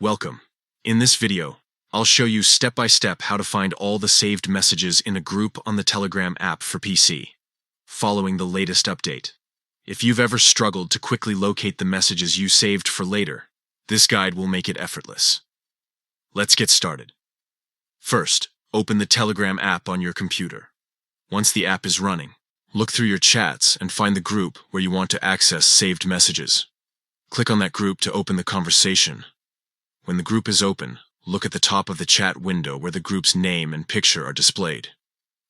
Welcome. In this video, I'll show you step-by-step how to find all the saved messages in a group on the Telegram app for PC, following the latest update. If you've ever struggled to quickly locate the messages you saved for later, this guide will make it effortless. Let's get started. First, open the Telegram app on your computer. Once the app is running, look through your chats and find the group where you want to access saved messages. Click on that group to open the conversation. When the group is open, look at the top of the chat window where the group's name and picture are displayed.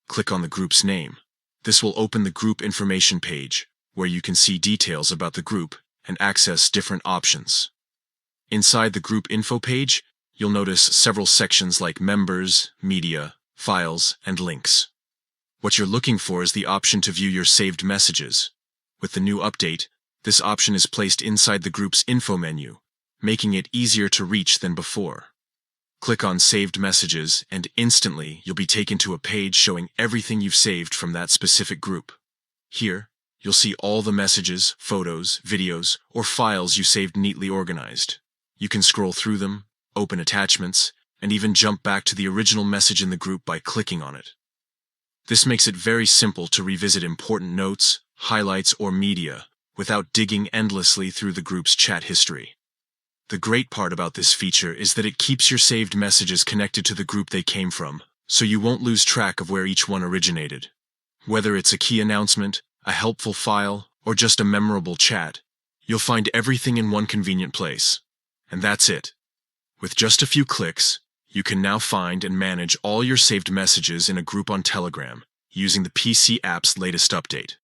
Click on the group's name. This will open the group information page, where you can see details about the group and access different options. Inside the group info page, you'll notice several sections like members, media, files, and links. What you're looking for is the option to view your saved messages. With the new update, this option is placed inside the group's info menu, making it easier to reach than before. Click on Saved Messages and instantly you'll be taken to a page showing everything you've saved from that specific group. Here, you'll see all the messages, photos, videos, or files you saved neatly organized. You can scroll through them, open attachments, and even jump back to the original message in the group by clicking on it. This makes it very simple to revisit important notes, highlights, or media without digging endlessly through the group's chat history. The great part about this feature is that it keeps your saved messages connected to the group they came from, so you won't lose track of where each one originated. Whether it's a key announcement, a helpful file, or just a memorable chat, you'll find everything in one convenient place. And that's it. With just a few clicks, you can now find and manage all your saved messages in a group on Telegram using the PC app's latest update.